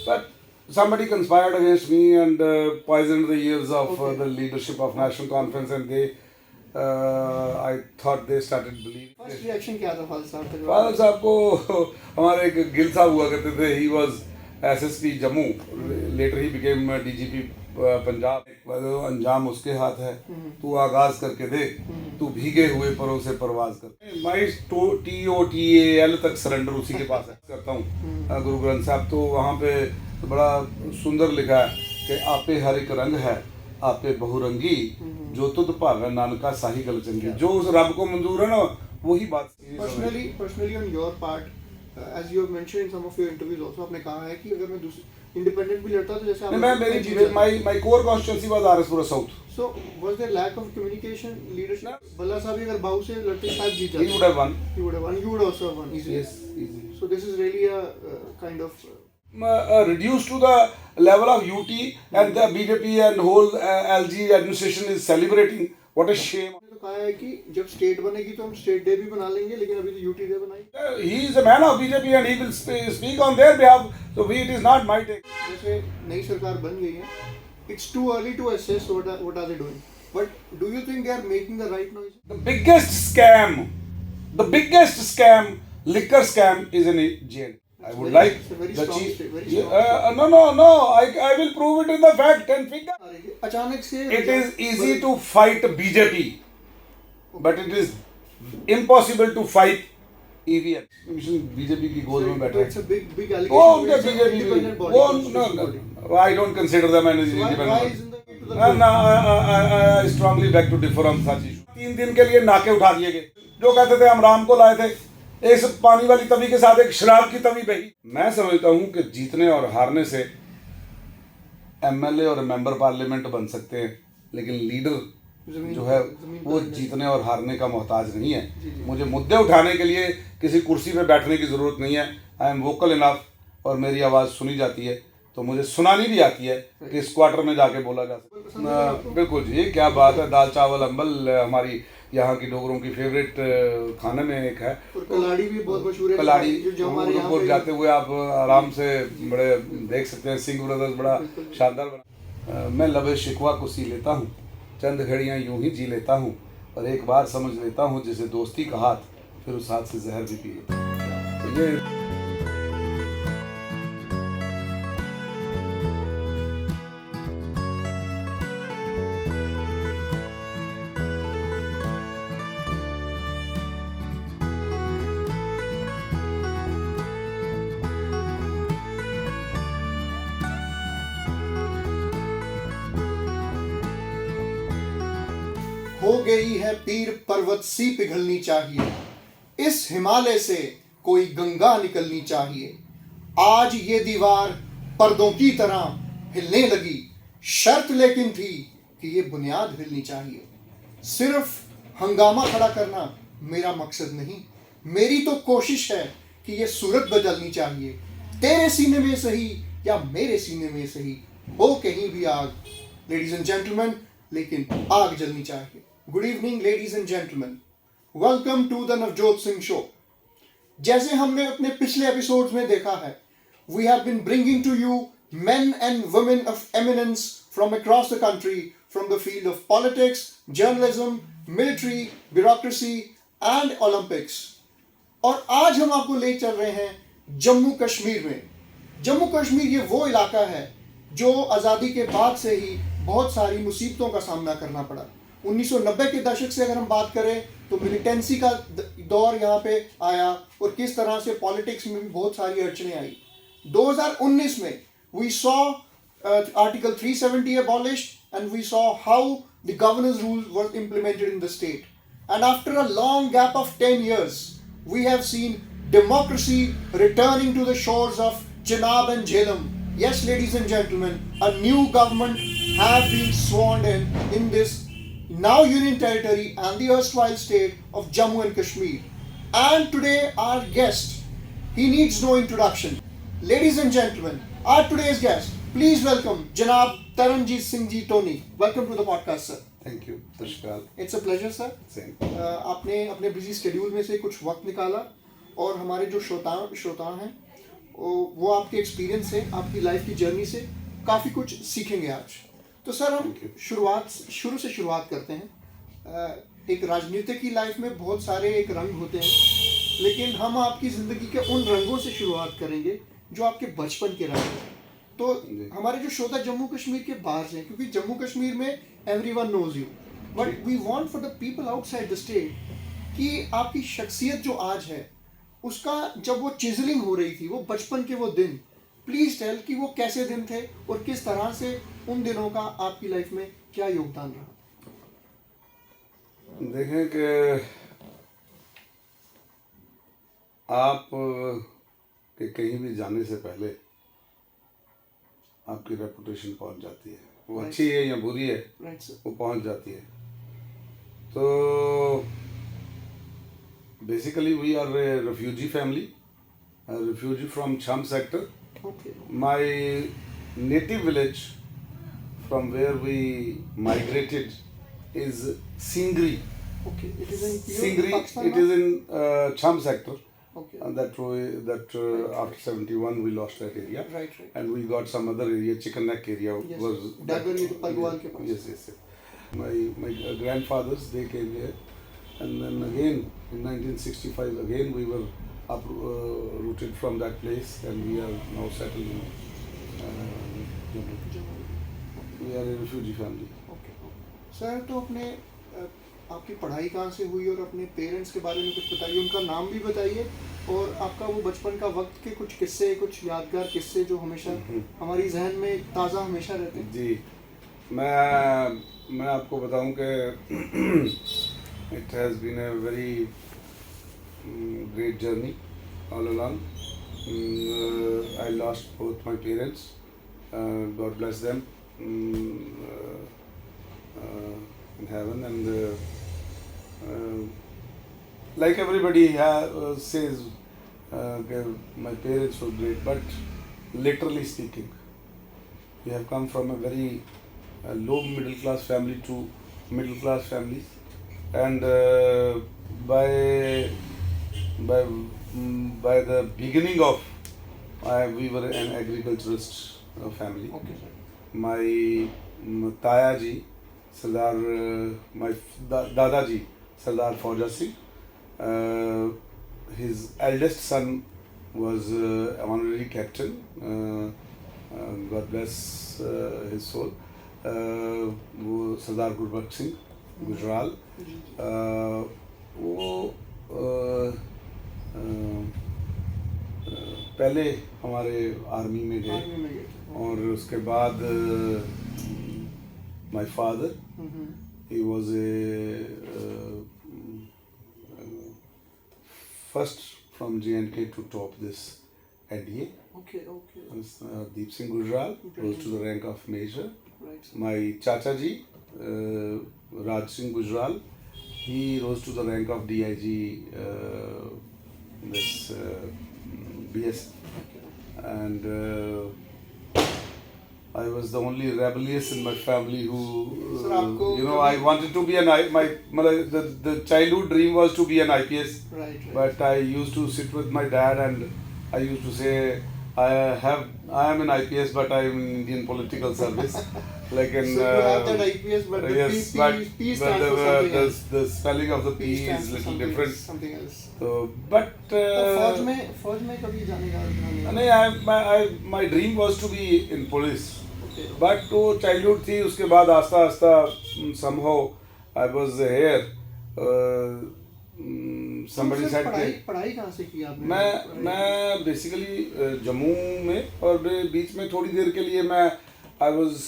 But somebody conspired against me and poisoned the ears of the leadership of National Conference, and they, I thought they started believing. First reaction क्या था father साहब का? Father साहब को हमारे एक गिल साहब हुआ करते थे. He was SSP Jammu, later he became DGP Punjab. अंजाम उसके हाथ है, तू आगाज करके दे, तू भीगे हुए परों से परवाज कर. माई TOTAL तक सरेंडर उसी के पास है करता हूँ. गुरु ग्रंथ साहब तो वहाँ पे बड़ा सुंदर लिखा है कि आपे हर एक रंग है, आपे बहुरंगी, जो तुद भावे नानका साही गल चंगी. जो उस रब को मंजूर है ना, वही बात. Personally on your part, as you have mentioned in some of your interviews also, आपने कहा है कि अगर मैं इंडिपेंडेंट भी लड़ता तो जैसे आप my core constituency was RSपुरा South. So was there lack of communication, leadership? बल्ला साहब अगर बाहू से लड़ते शायद जीत जाते. He would have won. He would have won. You would also have won. Yes, easy. So this is really a kind of reduced to the level of UT, and the BJP and whole LG administration is celebrating. What a shame. तो कहा है कि जब state बनेगी तो हम state day भी बना लेंगे, लेकिन अभी तो यूटी डे बनाएंगे. He is a man of BJP and he will speak on their behalf. So it is not my take. जैसे नई सरकार बन गई है, it's too early to assess what are they doing. But do you think they are making the right noise? The biggest scam, liquor scam is in J&K. I would like the chief. No. I will prove it in the fact and figure. अचानक से It is easy to fight BJP, but it is impossible to fight EVM. BJP की गोद में बैठा है. It's a big allegation. It's an independent body. No. I don't consider them an independent Why body. isn't the I strongly beg to differ on such issue. 3 दिन के लिए नाके उठा दिए गए. जो कहते थे हम राम को लाए थे, इस पानी वाली तवी के साथ एक शराब की तवी बही. मैं समझता हूं कि जीतने और हारने से MLA और मेंबर पार्लियामेंट बन सकते हैं, लेकिन लीडर जो है वो जीतने और हारने का मोहताज नहीं है. मुझे मुद्दे उठाने के लिए किसी कुर्सी पे बैठने की ज़रूरत नहीं है. आई एम वोकल इनफ और मेरी आवाज़ सुनी जाती है, तो मुझे सुनानी भी आती है कि इस क्वार्टर में जाके बोला जा सकता. बिल्कुल जी, क्या बात है. दाल चावल अम्बल हमारी यहाँ की डोगरों की फेवरेट खाने में एक है. कलाड़ी भी बहुत मशहूर है. कलाड़ी जो हमारे यहाँ पे जाते हुए आप आराम से बड़े देख सकते हैं. सिंह ब्रदर्स बड़ा शानदार बना. मैं लबे शिकवा को सी लेता हूँ, चंद घड़ियाँ यूं ही जी लेता हूँ, और एक बार समझ लेता हूँ जिसे दोस्ती का हाथ, फिर उस हाथ से जहर भी पी लेता हूँ. तो ये हो गई है पीर पर्वत सी पिघलनी चाहिए, इस हिमालय से कोई गंगा निकलनी चाहिए. आज ये दीवार पर्दों की तरह हिलने लगी, शर्त लेकिन थी कि ये बुनियाद हिलनी चाहिए. सिर्फ हंगामा खड़ा करना मेरा मकसद नहीं, मेरी तो कोशिश है कि ये सूरत बदलनी चाहिए. तेरे सीने में सही या मेरे सीने में सही, हो कहीं भी आग, लेडीज एंड जेंटलमैन, लेकिन आग जलनी चाहिए. Good evening ladies and gentleman, welcome to the Navjot Singh show. जैसे हमने अपने पिछले एपिसोड्स में देखा है, we have been bringing to you men and women of eminence from across the country, from the field of politics, journalism, military, bureaucracy and Olympics. और आज हम आपको ले चल रहे हैं जम्मू कश्मीर में. जम्मू कश्मीर ये वो इलाका है जो आज़ादी के बाद से ही बहुत सारी मुसीबतों का सामना करना पड़ा. 1990 के दशक से अगर हम बात करें तो मिलिटेंसी का दौर यहाँ पे आया, और किस तरह से पॉलिटिक्स में भी बहुत सारी अड़चने आई. 2019 में we saw Article 370 abolished, and we saw how the governance rules were implemented in the state. And after a long gap of 10 years, we have seen democracy returning to the shores of Chenab and Jhelum. Yes, ladies and gentlemen, a new government have been sworn in this now union territory and the erstwhile state of Jammu and Kashmir. And today our guest, he needs no introduction. Ladies and gentlemen, our today's guest, please welcome Janab Taranjit Singh Tony. Welcome to the podcast, sir. Thank you. नमस्कार. It's a pleasure, sir. Same. आपने अपने busy schedule में से कुछ वक्त निकाला और हमारे जो श्रोता हैं वो आपके एक्सपीरियंस से, आपकी लाइफ की जर्नी से काफ़ी कुछ सीखेंगे आज। तो सर हम शुरू से शुरुआत करते हैं। एक राजनीतिक की लाइफ में बहुत सारे एक रंग होते हैं, लेकिन हम आपकी ज़िंदगी के उन रंगों से शुरुआत करेंगे जो आपके बचपन के रंग हैं। तो हमारे जो श्रोता जम्मू कश्मीर के बाहर से हैं, क्योंकि जम्मू कश्मीर में everyone knows you, but we want for the people outside the state कि आपकी शख्सियत जो आज है उसका जब वो चिजलिंग हो रही थी, वो बचपन के वो दिन, प्लीज टेल कि वो कैसे दिन थे और किस तरह से उन दिनों का आपकी लाइफ में क्या योगदान रहा। देखें कि आप के कहीं भी जाने से पहले आपकी रेपुटेशन पहुंच जाती है, वो अच्छी है या बुरी है, वो पहुंच जाती है। तो basically we are a refugee family, refugee from Cham sector. Okay. My native village from where we migrated is Singri. Okay. It is in Singri, Pakistan. it is in Cham sector. Okay. After 71 we lost that area. Right. And we got some other area, Chicken Neck area. Yes. Was Dagger Pagwal ke paas. Yes. My grandfathers, they came here. And then again, in 1965, again we were uprooted from that place, and we are now settled in Jammu. We are a refugee family. Okay. Sir तो अपने आपकी पढ़ाई कहाँ से हुई और अपने parents के बारे में कुछ बताइए, उनका नाम भी बताइए और आपका वो बचपन का वक्त के कुछ किस्से, कुछ यादगार किस्से जो हमेशा हमारी जहन में ताज़ा हमेशा रहते हैं। जी, मैं आपको बताऊं कि it has been a very great journey all along. I lost both my parents. God bless them in heaven. And like everybody says, my parents were great, but literally speaking, we have come from a very low middle class family to middle class families. And by the beginning of we were an agriculturist family. Okay, sir. My Taya ji, Sardar, my Dada ji, Sardar Fauja Singh, his eldest son was honorary captain. God bless his soul. वो सरदार गुरबख्श सिंह गुजराल, वो पहले हमारे army में गए और उसके बाद my father, he was a first from J&K to top this NDA. Okay. Deep Singh Gujral rose to the rank of major. Right. My Chacha ji, Raj Singh Gujral, he rose to the rank of DIG, BS. And I was the only rebellious in my family who, I wanted to be the childhood dream was to be an IPS. Right. But I used to sit with my dad and I used to say, I am an IPS, but I am in Indian political service. Like in so you have that IPS, but the yes, P stands for something else. the spelling of the P is little different. Something else. So, but फौज में कभी जाने का नहीं, my dream was to be in police. Okay. But वो childhood थी, उसके बाद आस्ता somehow I was here. Somebody said पढ़ाई कहाँ से की आपने? मैं बेसिकली जम्मू में, और बीच में थोड़ी देर के लिए मैं I was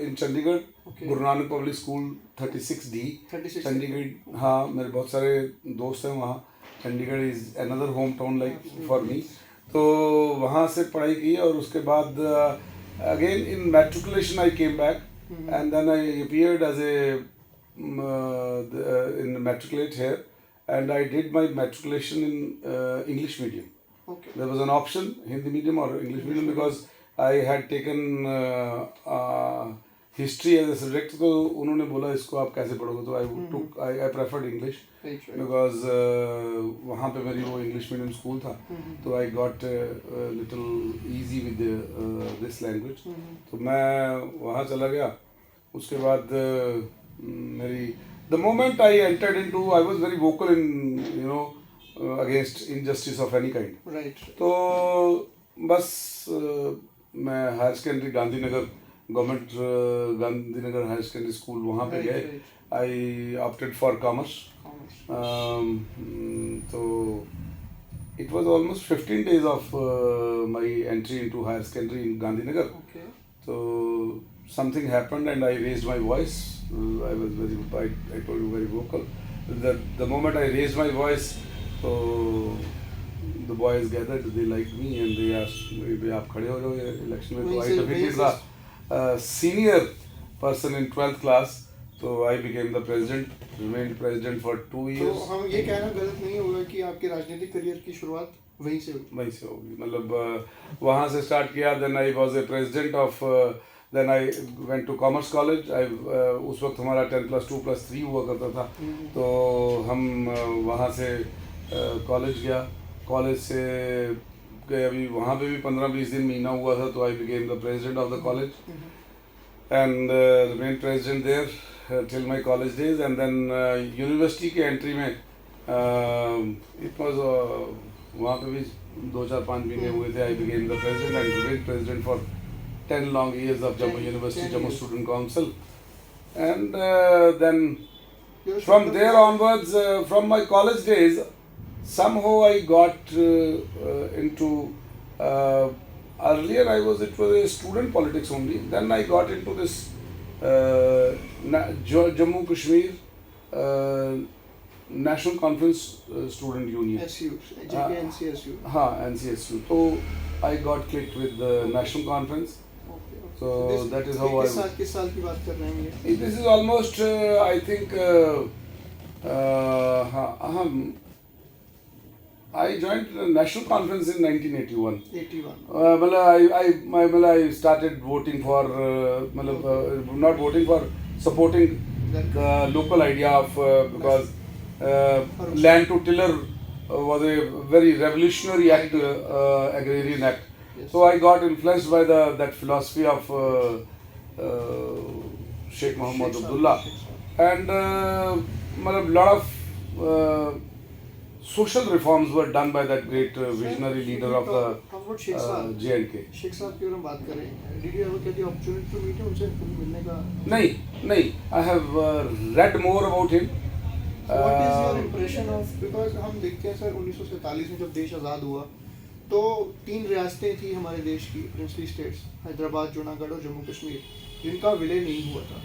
in Chandigarh, Guru Nanak public school 36D Chandigarh. हाँ, मेरे बहुत सारे दोस्त हैं वहाँ। Chandigarh is another home town like for me. तो वहाँ से पढ़ाई की और उसके बाद again in matriculation I came back and then I appeared as a in matriculate here. And I did my matriculation in English medium. Okay. There was an option, Hindi medium or English medium, because I had taken history as a subject, तो उन्होंने बोला इसको आप कैसे पढ़ोगे, तो आई preferred English because वहाँ पे मेरी वो इंग्लिश मीडियम स्कूल था, तो I got little easy with this language, तो मैं वहाँ चला गया. उसके बाद मेरी the moment I entered into, I was very vocal in you know against injustice of any kind. तो बस मैं higher secondary Gandhinagar government Gandhinagar higher secondary school वहाँ पे गए. I opted for commerce. तो it was almost 15 days of my entry into higher secondary in Gandhinagar. So something happened and I raised my voice. I was I told you very vocal. The moment I raised my voice, so the boys gathered, they liked me and they asked, "Maybe आप खड़े हो जाओ election में." So I defeated the senior person in 12th class. So I became the president, remained president for 2 years. तो हम ये कहना गलत नहीं होगा कि आपके राजनीतिक करियर की शुरुआत वहीं से होगी. मतलब वहाँ से स्टार्ट किया. Then I was a president of then I went to commerce college. उस वक्त हमारा 10+2+3 हुआ करता था, तो हम वहाँ से कॉलेज गया. कॉलेज से गए, अभी वहाँ पे भी 15-20 दिन महीना हुआ था, तो I became the president of the college and remained president there till my college days. And then university के एंट्री में it was वहाँ पे भी 2-4-5 महीने हुए थे. I became the president and remained president for 10 long years of Jammu University, Jammu Student Council. And then from there onwards, from my college days, somehow I got into earlier it was a student politics only. Then I got into this Jammu Kashmir National Conference Student Union. J&K NCSU. हाँ, NCSU. So I got clicked with the National Conference. So that is how I. किस साल की बात कर रहे हैं ये? This is almost I think I joined the National Conference in 1981. 81. I started voting for, not voting for, supporting the local idea of because land to tiller was a very revolutionary act, agrarian act. Yes. So I got influenced by that philosophy of Sheikh Muhammad Abdullah, and a lot of social reforms were done by that great visionary leader of the J&K. Sheikh साहब की अगर हम बात करें, did you ever get the opportunity to meet him, उनसे मिलने का? नहीं. I have read more about him. What is your impression of, because हम देखते हैं सर 1947 में जब देश आज़ाद हुआ, तो 3 रियासतें थी हमारे देश की, प्रिंसली स्टेट्स, हैदराबाद, जूनागढ़ और जम्मू कश्मीर, जिनका विलय नहीं हुआ था.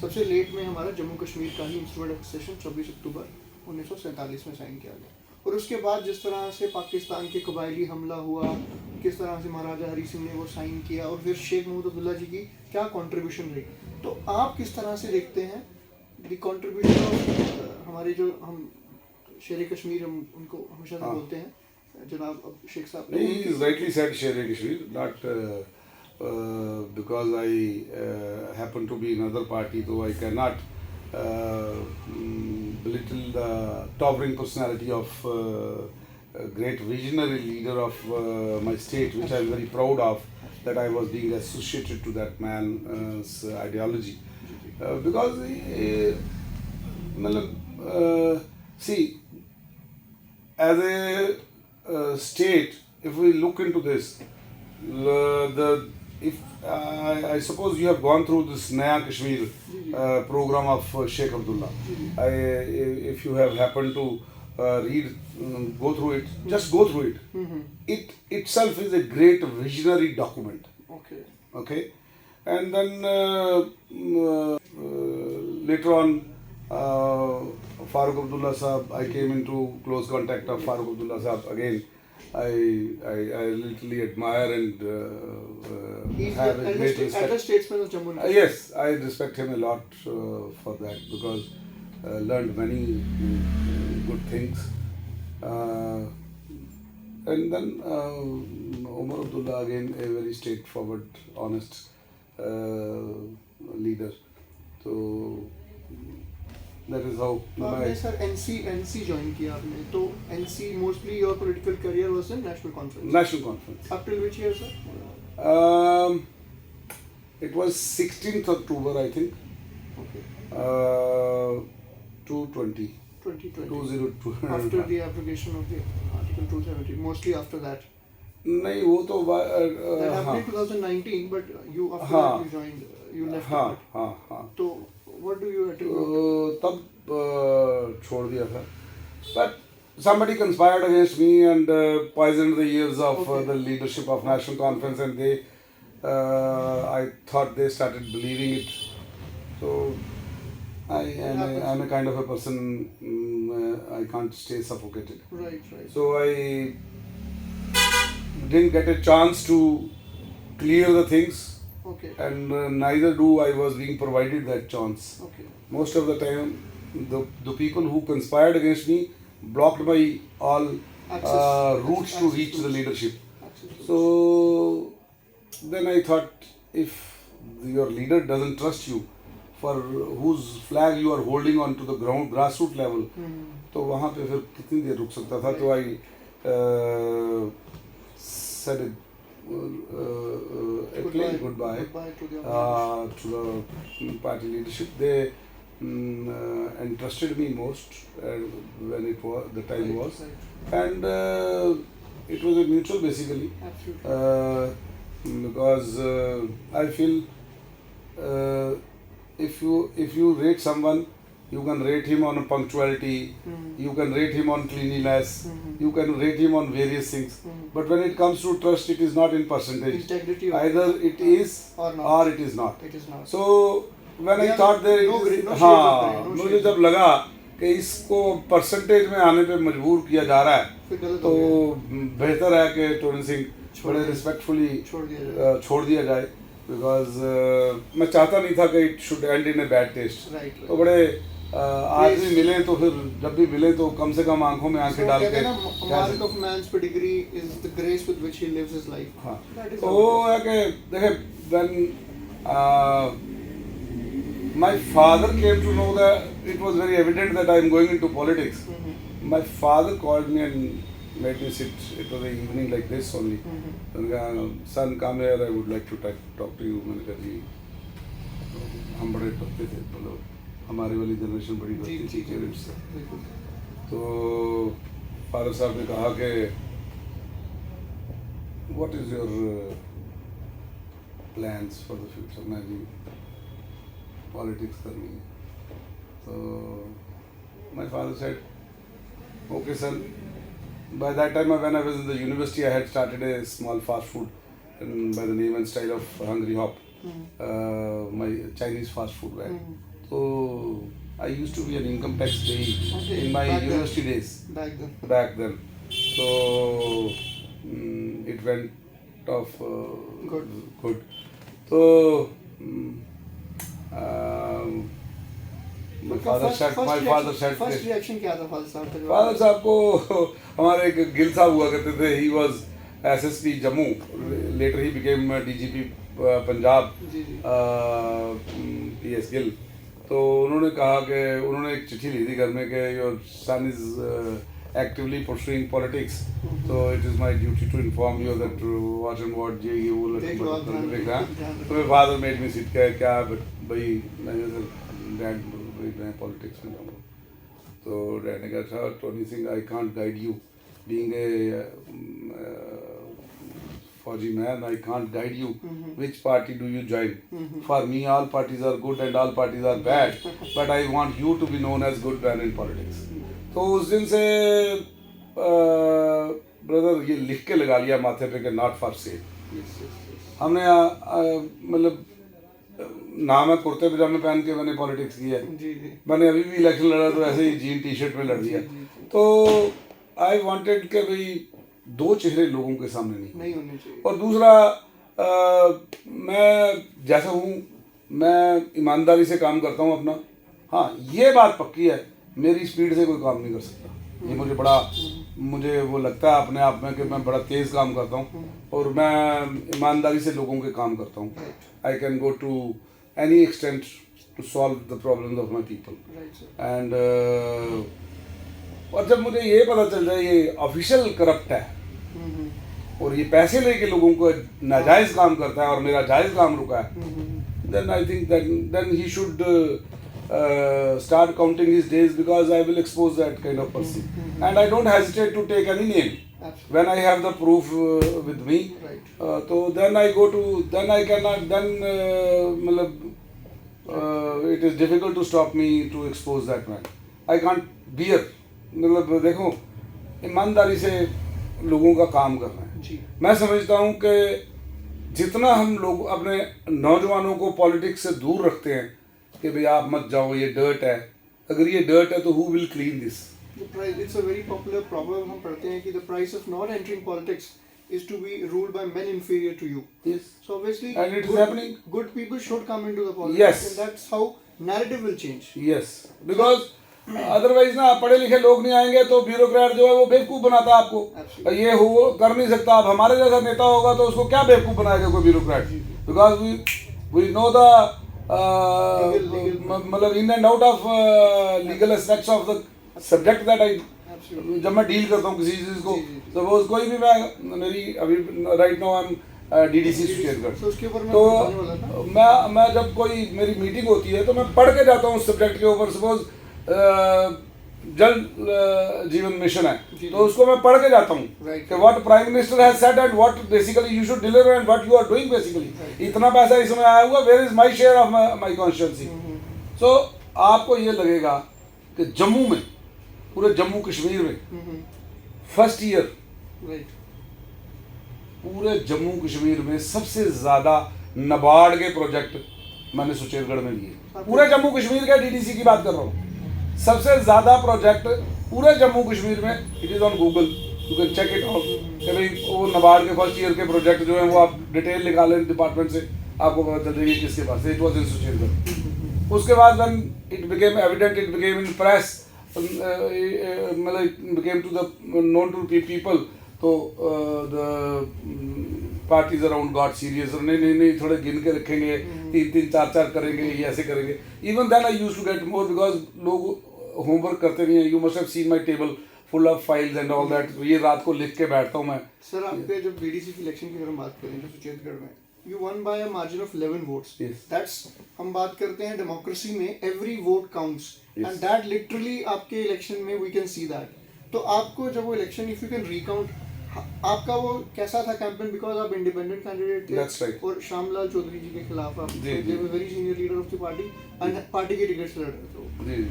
सबसे लेट में हमारा जम्मू कश्मीर का ही इंस्ट्रूमेंट ऑफ एक्सेशन 24 अक्टूबर 1947 में साइन किया गया. और उसके बाद जिस तरह से पाकिस्तान के कबायली हमला हुआ, किस तरह से महाराजा हरी सिंह ने वो साइन किया, और फिर शेख मोहम्मद अब्दुल्ला जी की क्या कंट्रीब्यूशन रही, तो आप किस तरह से देखते हैं द कंट्रीब्यूशन ऑफ हमारे जो हम शेर कश्मीर, हम उनको हमेशा से बोलते हैं जनाब शेख साहब? He rightly said शेर Kashmir, not because I happen to be in another party, so I cannot belittle the towering personality of a great visionary leader of my state, which I am very proud of, that I was being associated to that man's ideology. Because see, as a state, if we look into this, I suppose you have gone through this Naya Kashmir program of Sheikh Abdullah. If you have happened to read, go through it, just go through it. It itself is a great visionary document. Okay. And then later on, Farooq Abdullah Sahab, I came into close contact of Farooq Abdullah Sahab again. I literally admire and have a great respect. Elder statesman of Jammu. Yes, I respect him a lot for that, because learned many good things. And then Umar Abdullah, again a very straightforward, honest leader. So that is how तो आपने sir NC join किया आपने, तो NC mostly your political career was in national conference. national conference. Up till which year sir? It was 16th October, I think. Okay. 220. 2020. 202. After the abrogation of the Article 270, mostly after that. नहीं वो तो That happened in 2019, but you after that you joined, you left. हाँ हाँ हाँ. तो what do you attribute? तब छोड़ दिया था. But somebody conspired against me and poisoned the ears of the leadership of National Conference, and they, I thought they started believing it. So I am a kind of a person, I can't stay suffocated. Right. So I didn't get a chance to clear the things, Okay. and neither do I was being provided that chance. Okay. Most of the time, the people who conspired against me blocked my all routes to reach the leadership. Access. So then I thought, if your leader doesn't trust you, for whose flag you are holding on to the ground grassroots level, तो वहाँ पे फिर कितनी देर रुक सकता था. तो I said a plain goodbye to the party leadership. They entrusted me most when it was the time was, and it was a mutual basically. Absolutely. Because I feel if you rate someone, you can rate him on punctuality, you can rate him on cleanliness, you can rate him on various things. But when it comes to trust, it is not in percentage. Integrity. Either it is or not. or it is not. It is not. So when I thought that no shades of हाँ grey, no मुझे shades. जब लगा कि इसको percentage में आने पे मजबूर किया जा रहा है, फिर गलत तो हो गया. बेहतर है कि टोनी सिंह बड़े रिस्पेक्टफुली छोड़ दिया जाए. बिकॉज मैं चाहता नहीं था कि it should and in a bad taste. Right. तो बड़े आदमी मिले तो फिर जब भी मिले तो कम से कम आंखों में आंखें डाल के mark of man's pedigree is the grace with which he lives his life. हाँ. That is तो वो है कि देखे when my father came to know that it was very evident that I am going into politics. My father called me and made me sit. It was an evening like this only. Son, come here. I would like to talk to you. मैंने कहा जी हम बड़े डरते थे, मतलब हमारी वाली generation बड़ी डरती थी टेररिस्ट से. तो फादर साहब ने कहा कि what is your plans for the future? मैं जी पॉलिटिक्स करनी है. So my father said, okay son. By that time when I was in the university, I had started a small fast food by the name and style of Hungry Hop, my Chinese fast food bag. So I used to be an income tax payee in my university days. Back then. So it went off good. So my father said. First reaction क्या था father साहब का? Father साहब को हमारे एक गिल साहब हुआ करते थे. He was SSP Jammu. Later he became DGP Punjab, PS Gill. तो उन्होंने कहा कि उन्होंने एक चिट्ठी लिखी थी घर में कि your son is actively pursuing politics, so it is my duty to inform you that what and what ये वो लिखा. तो मेरे फादर मेड मी सिट क्या भाई डैड मैं पॉलिटिक्स में जाऊँगा. तो डैड ने कहा था Tony Singh I can't guide you being a फौजी man. I can't guide you which party do you join. For me all parties are good and all parties are bad, but I want you to be known as good man in politics. तो उस दिन से brother ये लिख के लगा लिया माथे पे कि नॉट फॉर सेल. हमने मतलब ना मैं कुर्ते पजामे पहन के मैंने पॉलिटिक्स की है. मैंने अभी भी इलेक्शन लड़ा तो ऐसे ही जीन टी-शर्ट में लड़ दिया. तो आई वांटेड कि भाई दो चेहरे लोगों के सामने नहीं होने चाहिए. और दूसरा मैं जैसा हूँ मैं ईमानदारी से काम करता हूँ अपना. हाँ ये बात पक्की है मेरी स्पीड से कोई काम नहीं कर सकता. ये मुझे वो लगता है अपने आप में कि मैं बड़ा तेज़ काम करता हूँ और मैं ईमानदारी से लोगों के काम करता हूँ. I can go to any extent to solve the problems of my people. Right, sir. And और जब मुझे ये पता चल जाए ये ऑफिशियल करप्ट है और ये पैसे लेके लोगों को नाजायज काम करता है और मेरा जायज काम रुका है, then I think that then he should start counting his days, because I will expose that kind of person. And I don't hesitate to take any name. Absolutely. When I have the proof with me, Right. So then I go to, then I cannot, then it is difficult to stop me to expose that man. I can't bear. मतलब देखो, ईमानदारी से लोगों का काम कर रहे हैं. जी. मैं समझता हूँ कि जितना हम लोग अपने नौजवानों को पॉलिटिक्स से दूर रखते हैं कि भाई आप मत जाओ, ये डर्ट है, अगर ये डर्ट है तो who will clean this? It's a very popular proverb हम पढ़ते हैं कि the price of not entering politics is to be ruled by men inferior to you. Yes. So obviously, And it is happening. Good people should come into the politics. Yes. And that's how narrative will change. Yes. Because otherwise ना पढ़े लिखे लोग नहीं आएंगे तो bureaucrat जो है वो बेवकूफ बनाता है आपको. Absolutely. ये हो कर नहीं सकता. अब हमारे जैसा नेता होगा तो उसको क्या बेवकूफ बनाएगा कोई bureaucrat? Because we know the मतलब in and out of legal aspects of the subject that I, जब मैं डील करता हूँ किसी चीज को, सपोज कोई भी मैं मेरी अभी right now I am DDC Suchetgarh, तो मैं जब कोई मेरी मीटिंग होती है तो मैं पढ़ के जाता हूँ उस सब्जेक्ट के ऊपर. सपोज जल जीवन मिशन है तो उसको मैं पढ़ के जाता हूँ कि what prime minister has said and what basically you should deliver and what you are doing basically. इतना पैसा इसमें आया हुआ, where is my share of my constituency. So आपको ये लगेगा कि जम्मू में, पूरे जम्मू कश्मीर में फर्स्ट ईयर पूरे जम्मू कश्मीर में सबसे ज्यादा नाबार्ड के प्रोजेक्ट मैंने सुचेतगढ़ में लिए. पूरे जम्मू कश्मीर के डीडीसी की बात कर रहा हूँ. सबसे ज्यादा प्रोजेक्ट पूरे जम्मू कश्मीर में, it is on Google, you can check it out कि भाई वो नाबार्ड के फर्स्ट ईयर के प्रोजेक्ट जो है वो आप डिटेल निकालें डिपार्टमेंट से, आपको पता चल जाएगी किसके पास. It was in Suchetgarh. उसके बाद when it became evident, it became in press, मतलब became to the known to people, तो the parties around got serious. नहीं थोड़े गिन के रखेंगे, 3-3, 4-4 करेंगे, ये ऐसे करेंगे. Even then I used to get more because लोग होमवर्क करते नहीं है. You must have seen my table full of files and all that. ये रात को लिख के बैठता हूँ मैं. सर आपके जब बीडीसी की इलेक्शन की अगर हम बात करें तो सुचेतगढ़ में you one by a margin of 11 votes. That's, हम बात करते हैं डेमोक्रेसी में every vote counts, and that literally आपके इलेक्शन में वी कैन सी दैट. तो आपको जब वो election, if you can recount, आपका वो कैसा था कैंपेन? बिकॉज आप इंडिपेंडेंट कैंडिडेट थे. That's right. और श्यामलाल चौधरी जी के खिलाफ आप very senior leader of the party and party के टिकट से लड़ रहे थे.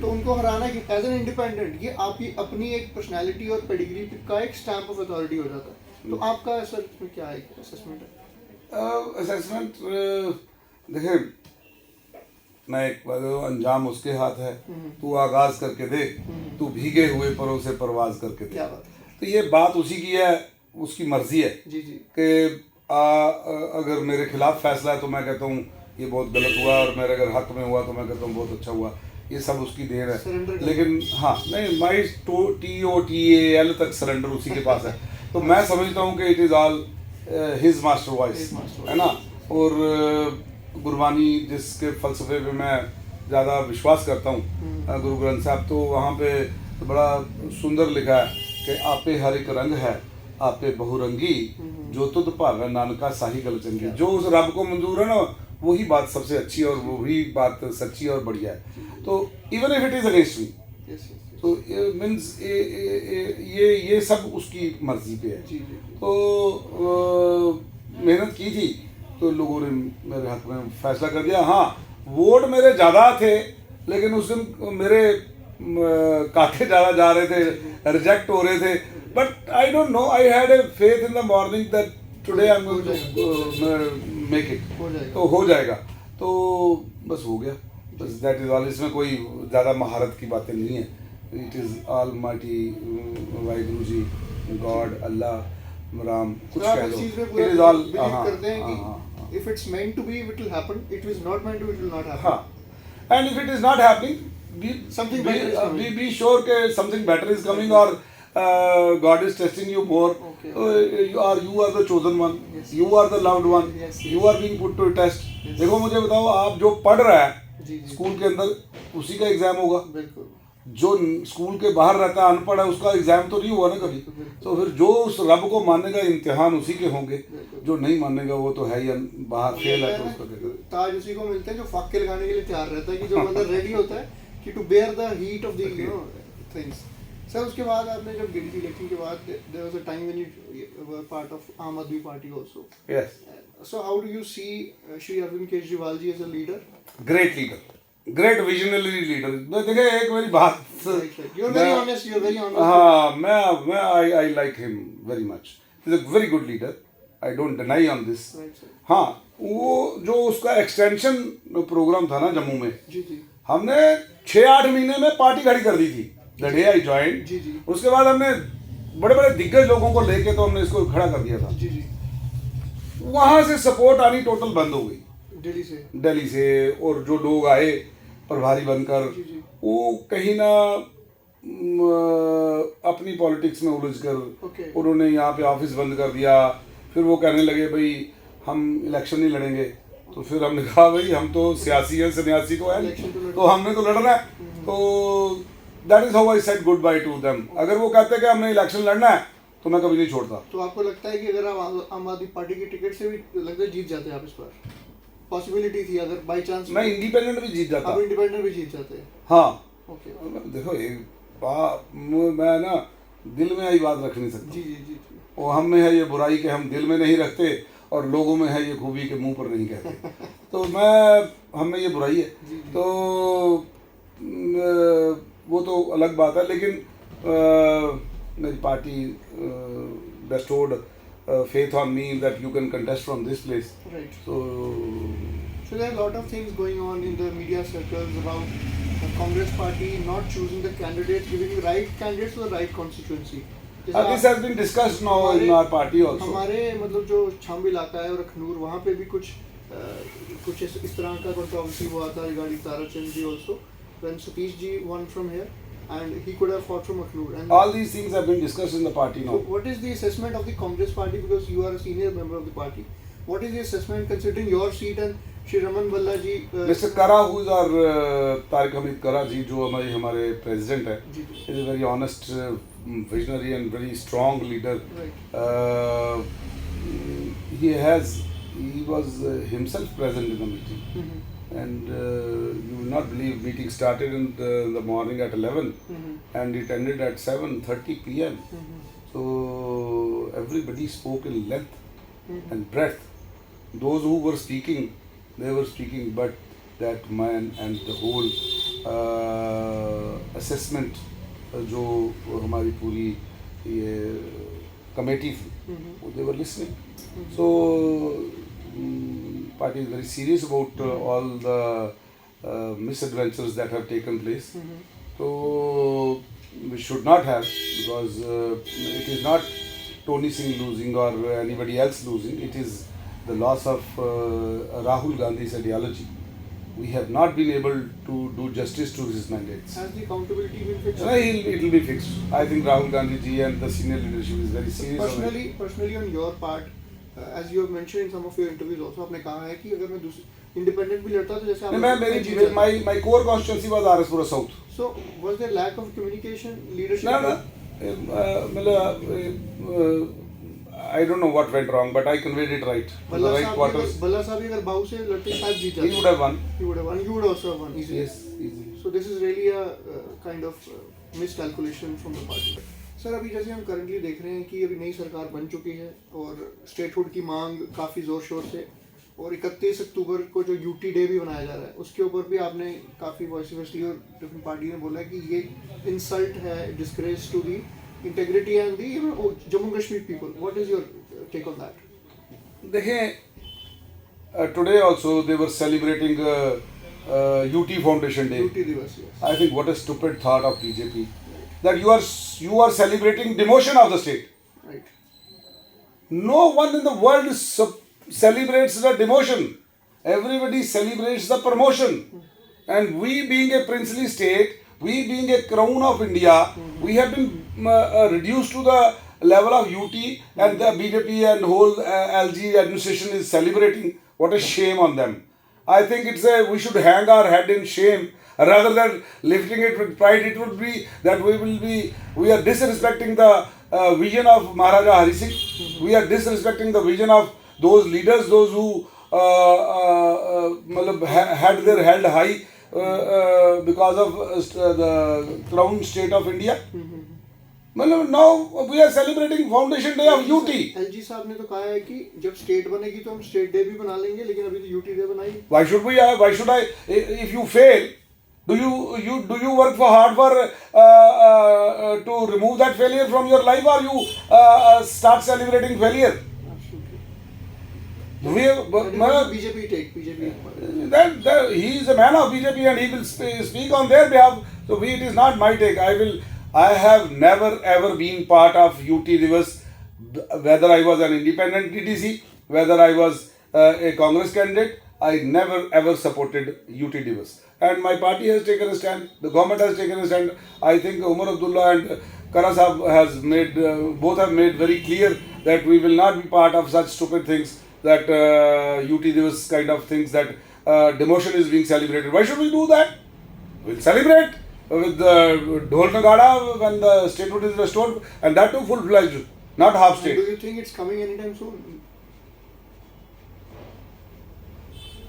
तो उनको हराना एज एन इंडिपेंडेंट, ये आपकी अपनी एक पर्सनैलिटी और पेडिग्री का एक स्टैम्प ऑफ अथॉरिटी हो जाता है. तो आपका सर इसमें क्या है असेसमेंट है? असेसमेंट देखिए, मैं एक बार अंजाम उसके हाथ है, तू आगाज करके दे, तू भीगे हुए परों से परवाज करके दे. क्या बात है. तो ये बात उसी की है, उसकी मर्जी है जी जी कि अगर मेरे खिलाफ फैसला है तो मैं कहता हूँ ये बहुत गलत हुआ, और मेरे अगर हक में हुआ तो मैं कहता हूँ बहुत अच्छा हुआ. ये सब उसकी देन है. लेकिन हाँ, नहीं, माई TOTAL तक सरेंडर उसी के पास है. तो मैं समझता हूँ कि it is all his master voice, है ना. और गुरबानी जिसके फलसफे पे मैं ज़्यादा विश्वास करता हूँ, गुरु ग्रंथ साहब, तो वहाँ पे बड़ा सुंदर लिखा है कि आपे हर एक रंग है, आपे बहुरंगी, जो तुद भावे नानका साही गल चंगी. जो उस रब को मंजूर है ना, वही बात सबसे अच्छी और वही बात सच्ची और बढ़िया है. तो even if it is against me, तो मीन्स ये सब उसकी मर्जी पे है. तो मेहनत की थी तो लोगों ने मेरे हक में फैसला कर दिया. हाँ, वोट मेरे ज़्यादा थे, लेकिन उस दिन मेरे काटे ज़्यादा जा रहे थे, रिजेक्ट हो रहे थे. But I don't know, I had a faith in the morning that today I am going to make it. तो हो जाएगा. तो बस हो गया, बस दैट इज ऑल. इसमें कोई ज़्यादा महारत की बातें नहीं है. It is all mighty Waheguru ji, God, Allah, Ram, कुछ कह लो. It is all. If it's meant to be, it will happen. If it is not meant to, it will not happen. हाँ. And if it is not happening, be sure that something better is coming, or God is testing you more. Okay. You are the chosen one. Yes. You are the loved one. Yes, You are being put to a test. Yes. देखो मुझे बताओ, आप जो पढ़ रहा है जी जी school के अंदर, उसी का एग्जाम होगा. बिल्कुल. जो स्कूल के बाहर रहता है, अनपढ़ है, उसका एग्जाम तो नहीं हुआ ना कभी. तो फिर जो उस रब को मानेगा, इम्तिहान उसी के होंगे. जो नहीं मानेगा वो तो है ही बाहर फेल है, तो उसका क्या करें. ताज उसी को मिलते हैं जो फाके लगाने के लिए तैयार रहता है, कि जो बंदा रेडी होता है कि to bear the heat of the things. Sir उसके बाद आपने जब गिरी थी इलेक्शन के बाद, there was a time when you were part of Aam Aadmi Party also. Yes. So how do you see Shri Arvind Kejriwal ji as a leader? Great leader, great visionary leader. देखिए एक मेरी बात, you are very honest, you are very honest. हाँ, मैं I like him very much. He is a very good leader. I don't deny on this. हाँ, वो जो उसका एक्सटेंशन प्रोग्राम था ना जम्मू में, जी जी, हमने 6-8 महीने में पार्टी खड़ी कर दी थी. The day I join. जी जी. उसके बाद हमने बड़े बड़े दिग्गज लोगों को लेके तो हमने इसको खड़ा कर दिया था. जी जी. वहां से सपोर्ट आनी टोटल बंद हो गई दिल्ली से. और जो लोग आए प्रभारी बनकर, जी जी. वो कहीं ना अपनी पॉलिटिक्स में उलझ कर Okay. उन्होंने यहाँ पे ऑफिस बंद कर दिया. फिर वो कहने लगे भाई हम इलेक्शन नहीं लड़ेंगे. तो फिर हमने कहा भाई हम तो सियासी हैं, सन्यासी तो है, तो हमने तो लड़ना है. तो that is how I said good by two them. अगर वो कहते हैं कि हमने इलेक्शन लड़ना है तो मैं कभी नहीं छोड़ता. तो आपको लगता है कि अगर आप आम आदमी पार्टी की टिकट से भी लगता है जीत जाते हैं आप इस बार? पॉसिबिलिटी थी अगर बाई चांस मैं इंडिपेंडेंट भी जीत जाता. आप इंडिपेंडेंट भी जीत जाते हैं. हाँ. ओके. देखो एक बात, मैं ना दिल में आई बात रख नहीं सकता. जी जी जी. वो हम में है ये बुराई कि हम दिल में नहीं रखते, और लोगों में है ये खूबी के मुंह पर नहीं कहते. तो हम में ये बुराई है. तो वो तो अलग बात है. लेकिन मेरी party bestowed faith on me that you can contest from this place. Right. So there are a lot of things going on in the media circles about the Congress party not choosing the candidates, giving the right candidates to the right constituency. this has been discussed now in our party also. हमारे मतलब जो छाम इलाका है और अखनूर, वहाँ पे भी कुछ इस तरह का कंट्रोवर्सी हुआ था regarding Tarachand ji also, when Satish ji won from here and he could have fought from Akhnoor. And all these things have been discussed in the party now. So what is the assessment of the Congress party, because you are a senior member of the party? What is the assessment considering your seat and Shri Raman Balla ji? Mr. Kara, who is our Tariq Hamid Kara ji, जो हमारे president है, is a very honest, visionary and very strong leader. Right. He was himself present in the meeting. Mm-hmm. And you will not believe, meeting started in the morning at 11 and it ended at 7:30 p.m. So everybody spoke in length and breadth. Those who were speaking, they were speaking, but that man and the whole assessment जो हमारी पूरी ये committee थी, they were listening. So party is very serious about all the misadventures that have taken place. So we should not have, because it is not Tony Singh losing or anybody else losing. It is the loss of Rahul Gandhi's ideology. We have not been able to do justice to his mandates. Has the accountability been fixed? It will be fixed. I think Rahul Gandhi ji and the senior leadership is very serious. Personally on your part, as you have mentioned in some of your interviews also, आपने कहा है कि अगर मैं independent भी लड़ता तो जैसे आप my core constituency was RS South. So was there lack of communication, leadership? No. I don't know what went wrong, but I conveyed it right. Balla Sahib अगर बाहु से लड़ते शायद जीत जाते. He would have won. He would have won. You would also have won easily. Yes, easily. So this is really a kind of miscalculation from the party. Sir अभी जैसे हम currently देख रहे हैं कि अभी नई सरकार बन चुकी है और स्टेटहुड की मांग काफ़ी ज़ोर शोर से, और 31 अक्टूबर को जो यूटी डे भी मनाया जा रहा है उसके ऊपर भी आपने काफ़ी वॉइसली और डिफरेंट पार्टी ने बोला कि ये इंसल्ट है, disgrace to the integrity and the Jammu Kashmir people. What is your take on that? देखें, today also they were celebrating UT foundation day. UT दिवस. I think what a stupid thought of BJP that you are celebrating demotion of the state. Right. No one in the world celebrates the demotion. Everybody celebrates the promotion. And we, being a princely state, we being a crown of India, we have been reduced to the level of UT, and the BJP and whole LG administration is celebrating. What a shame on them. I think we should hang our head in shame rather than lifting it with pride. It would be that we are disrespecting the vision of Maharaja Hari Singh. We are disrespecting the vision of those leaders, those who had their head high because of the crown state of India. Now we are celebrating Foundation Day of UT. LG साहब ने तो कहा है कि जब state बनेगी तो हम स्टेट डे भी बना लेंगे, लेकिन अभी तो यूटी डे बनाई. Why should we? Why should I? If you fail, do you work for hard for to remove that failure from your life, or you start celebrating failure? BJP take. That he is a man of BJP and he will speak on their behalf. So it is not my take. I have never ever been part of UT Divas, whether I was an independent TTC, whether I was a Congress candidate. I never ever supported UT Divas. And my party has taken a stand, the government has taken a stand. I think Umar Abdullah and Kara Sahab has made, both have made very clear that we will not be part of such stupid things, that UT Divas kind of things, that demotion is being celebrated. Why should we do that? We'll celebrate with the Dhol Nagada when the statehood is restored, and that too full-fledged, not half state. Do you think it's coming anytime soon?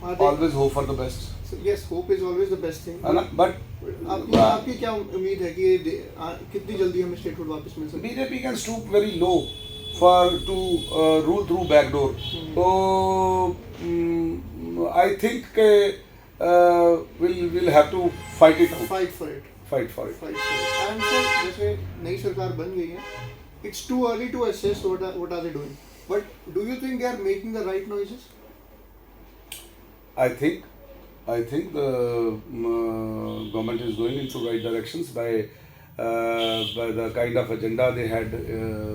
Always hope for the best. So yes, hope is always the best thing. But आपकी क्या उम्मीद है कि कितनी जल्दी हमें statehood वापस मिल सकती है? BJP can stoop very low to rule through backdoor. So I think we'll have to fight it out. Fight for it. And sir, जैसे नई सरकार बन गई है, it's too early to assess what are they doing. But do you think they are making the right noises? I think the government is going into right directions by the kind of agenda they had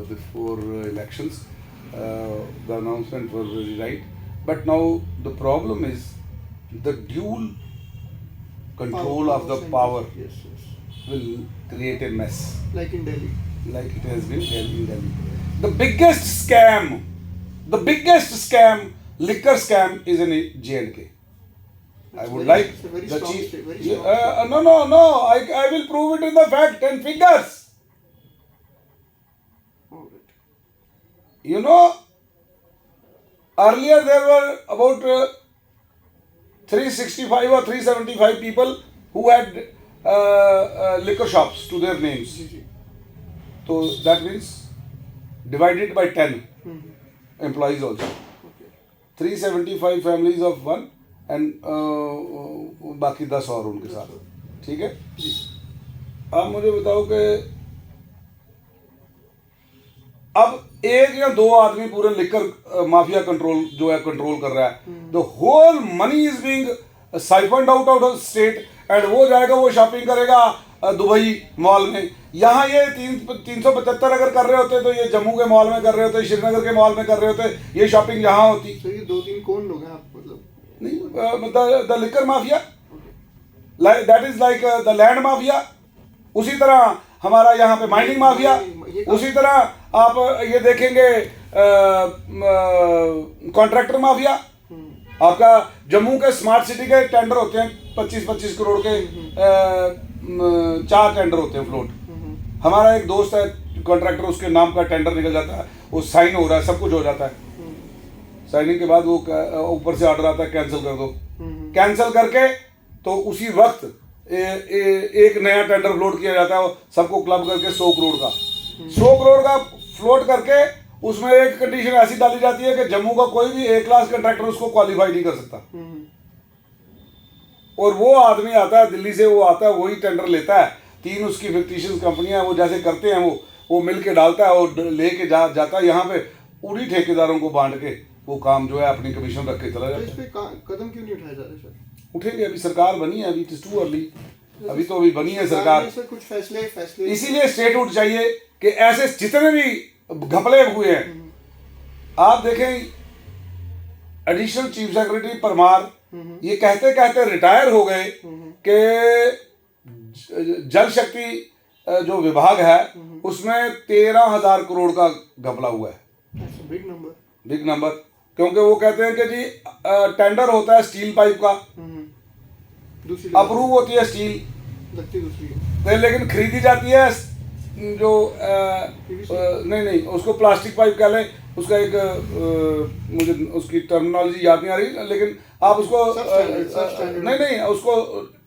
before elections. The announcement was very right. But now the problem is the dual control of the power will create a mess. Like in Delhi. Like it has been in Delhi. The biggest scam, liquor scam is in J&K. I would like the chief. No. I will prove it in the fact and figures. You know, earlier there were about 365 or 375 people who had liquor shops to their names. So that means divided by 10 employees also. 375 families of one and बाकी 10 और उनके साथ. ठीक है. अब मुझे बताओ कि अब एक या दो आदमी पूरे लिकर माफिया कंट्रोल कर रहा है. The whole money is being siphoned out of state and वो जाएगा, वो शॉपिंग करेगा दुबई मॉल में. यहाँ ये 375 अगर कर रहे होते तो ये जम्मू के मॉल में कर रहे होते, श्रीनगर के मॉल में कर रहे होते, ये शॉपिंग यहाँ होती. तो ये 2-3 कौन लोग हैं आप मतलब? नहीं, the liquor mafia, that is like the land mafia. उसी तरह हमारा यहाँ पे माइनिंग माफिया. उसी तरह आप ये देखेंगे कॉन्ट्रैक्टर माफिया. आपका जम्मू के स्मार्ट सिटी के टेंडर होते हैं 25-25 करोड़ के, 4 टेंडर होते हैं फ्लोट. हमारा एक दोस्त है कॉन्ट्रैक्टर, उसके नाम का टेंडर निकल जाता है, वो साइन हो रहा है, सब कुछ हो जाता है. साइनिंग के बाद वो ऊपर से ऑर्डर आता है कैंसिल कर दो. कैंसिल करके तो उसी वक्त एक नया टेंडर फ्लोट किया जाता है, सबको क्लब करके 100 करोड़ का फ्लोट करके उसमें एक कंडीशन ऐसी डाली जाती है कि जम्मू का कोई भी A क्लास कंट्रैक्टर उसको क्वालिफाई नहीं कर सकता. और वो आदमी आता है दिल्ली से, वो आता है वही टेंडर लेता है. 3 उसकी फिक्टिशियस कंपनियां वो जैसे करते हैं, वो मिल के डालता है और लेके जाता है. यहाँ पे उन्हीं ठेकेदारों को बांट के वो काम जो है अपनी कमीशन रख के चला जाता है. इस पे कदम क्यों नहीं उठाए जा रहे सर? उठेंगे, अभी सरकार बनी है, अभी इट इज टू अर्ली. अभी बनी है सरकार. कुछ फैसले इसीलिए स्टेटहुड चाहिए कि ऐसे जितने भी घपले हुए हैं, आप देखें एडिशनल चीफ सेक्रेटरी परमार ये कहते कहते रिटायर हो गए कि जल शक्ति जो विभाग है उसमें 13,000 करोड़ का घपला हुआ है। बिग नंबर, क्योंकि वो कहते हैं कि जी टेंडर होता है स्टील पाइप का, अप्रूव होती है स्टील, तो लेकिन खरीदी जाती है जो नहीं उसको प्लास्टिक पाइप कह लें, उसका एक मुझे उसकी टर्मिनोलॉजी याद नहीं आ रही, लेकिन आप उसको नहीं उसको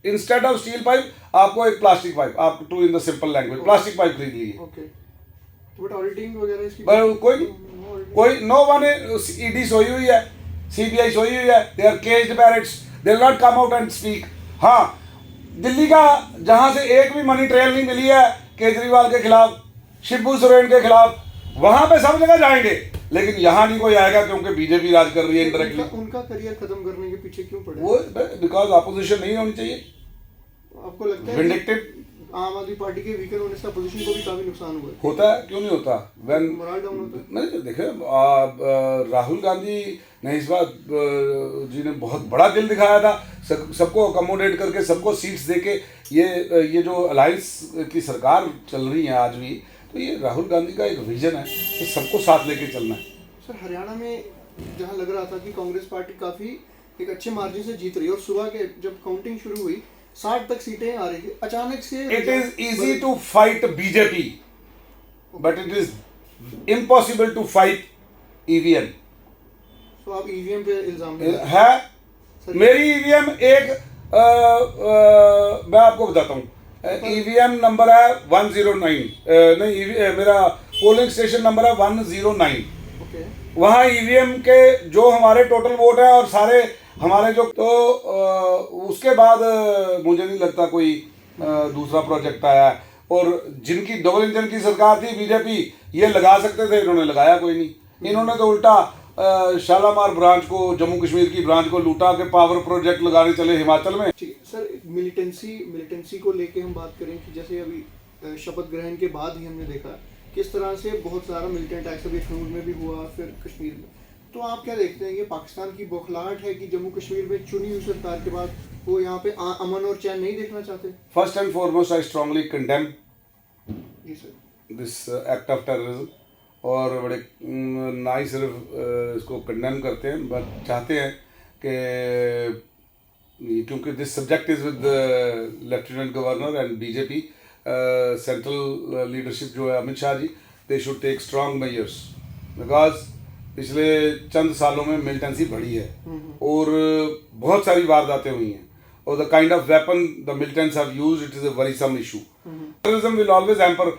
इंस्टेड ऑफ स्टील पाइप आपको एक प्लास्टिक पाइप, आप to in the simple language plastic pipe खरीद लीजिए। कोई नो वन ईडी सोई हुई है, सीबीआई सोई हुई है, they are caged parrots, they will not come out and speak. हाँ, दिल्ली का जहां से एक भी मनी ट्रेल नहीं मिली है केजरीवाल के खिलाफ, शिबू सोरेन के खिलाफ, वहां पे सब जगह जाएंगे, लेकिन यहाँ नहीं कोई आएगा क्योंकि बीजेपी राज कर रही है इंडायरेक्टली। उनका करियर खत्म करने के पीछे क्यों पड़े? वो बिकॉज अपोजिशन नहीं होनी चाहिए। आपको लगता है विंडिक्टिव आम आदमी पार्टी के वीकर होने से अपोजिशन को भी काफी नुकसान हुआ है? होता है, क्यों नहीं होता? व्हेन मोरल डाउन होता है। नहीं देखिए, राहुल गांधी ने इस बार जी ने बहुत बड़ा दिल दिखाया था, सबको अकोमोडेट करके, सबको सीट्स देके ये जो अलायंस की सरकार चल रही है आज भी, तो ये राहुल गांधी का एक विजन है कि सबको साथ लेके चलना है। सर, हरियाणा में जहाँ लग रहा था कि कांग्रेस पार्टी काफी एक अच्छे मार्जिन से जीत रही है और सुबह के जब काउंटिंग शुरू हुई 60 तक सीटें आ रही थी, अचानक से it is easy to fight BJP but it is impossible to fight EVM. तो आप ईवीएम पे इल्जाम है? मेरी ईवीएम मैं आपको बताता हूँ, ईवीएम नंबर है 109, नहीं मेरा पोलिंग स्टेशन नंबर है 109। वहाँ ईवीएम के जो हमारे टोटल वोट है और सारे हमारे जो, तो उसके बाद मुझे नहीं लगता कोई दूसरा प्रोजेक्ट आया। और जिनकी डबल इंजन की सरकार थी बीजेपी, ये लगा सकते थे, इन्होंने लगाया कोई नहीं। इन्होंने तो उल्टा शालामार ब्रांच को, जम्मू कश्मीर की ब्रांच को लूटा के पावर प्रोजेक्ट लगाने चले हिमाचल में। सर, मिलिटेंसी को लेके हम बात करें कि जैसे अभी शपथ ग्रहण के बाद ही हमने देखा किस तरह से बहुत सारा मिलिटेंट एक्ट अभी अखनूर में भी हुआ, फिर कश्मीर में, तो आप क्या देखते हैं, ये पाकिस्तान की बौखलाहट है कि जम्मू कश्मीर में चुनी हुई सरकार के बाद वो यहाँ पे अमन और चैन नहीं देखना चाहते? First and foremost I strongly condemn this act of terrorism, और बड़े ना ही सिर्फ इसको कंडेम करते हैं बट चाहते हैं कि, क्योंकि this subject is with lieutenant governor and BJP central leadership जो है Amit Shah ji, they should take strong measures because पिछले चंद सालों में मिलिटेंसी बढ़ी है और बहुत सारी वारदातें हुई हैं, और the kind of weapon the militants have used, it is a worrisome issue. Terrorism will always hamper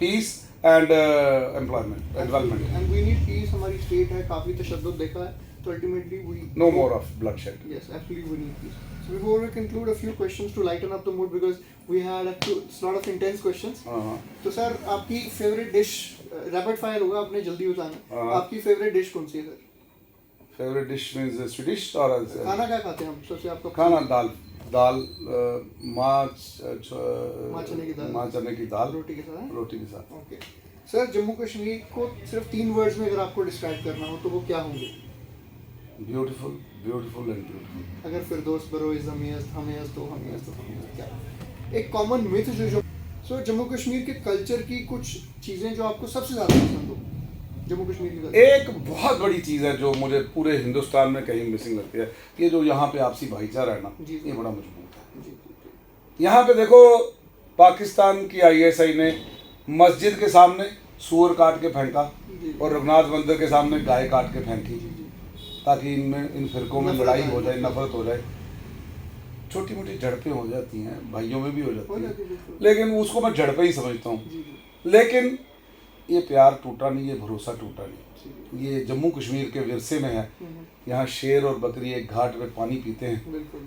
peace and employment development, and we need peace. हमारी स्टेट है, काफी तशद्दुद देखा है, तो ultimately we no more of bloodshed. Yes, absolutely we need peace. So before we conclude, a few questions to lighten up the mood because we had a lot of intense questions. तो sir, आपकी favourite dish, rapid fire होगा, आपने जल्दी बताना, आपकी favourite dish कौन सी है sir? Favourite dish means Swedish और खाना क्या खाते हैं हम सबसे? आपका खाना दाल माँ चने की दाल रोटी के साथ? रोटी के साथ। ओके सर, जम्मू कश्मीर को सिर्फ 3 वर्ड्स में अगर आपको डिस्क्राइब करना हो तो वो क्या होंगे? Beautiful, beautiful and beautiful. अगर फिरदौस बरो इज हमें तो क्या एक कॉमन मिथ जो सो जम्मू कश्मीर के कल्चर की कुछ चीजें जो आपको सबसे ज्यादा पसंद हो जम्मू कश्मीर की कल्चर? एक बहुत बड़ी चीज़ है जो मुझे पूरे हिंदुस्तान में कहीं मिसिंग लगती है, ये जो यहाँ पे आपसी भाईचारा है ना, ये बड़ा मजबूत है। यहाँ पे देखो, पाकिस्तान की ISI ने मस्जिद के सामने सूअर काट के फेंका और रघुनाथ मंदिर के सामने गाय काट के फेंकी, ताकि इन फिरकों में लड़ाई हो जाए, नफरत हो जाए, छोटी मोटी झड़पें हो जाती हैं, भाइयों में भी हो जाती हैं, लेकिन उसको मैं झड़पें ही समझता हूँ। लेकिन ये प्यार टूटा नहीं, ये भरोसा टूटा नहीं, ये जम्मू कश्मीर के विरसे में है। यहाँ शेर और बकरी एक घाट पे पानी पीते हैं,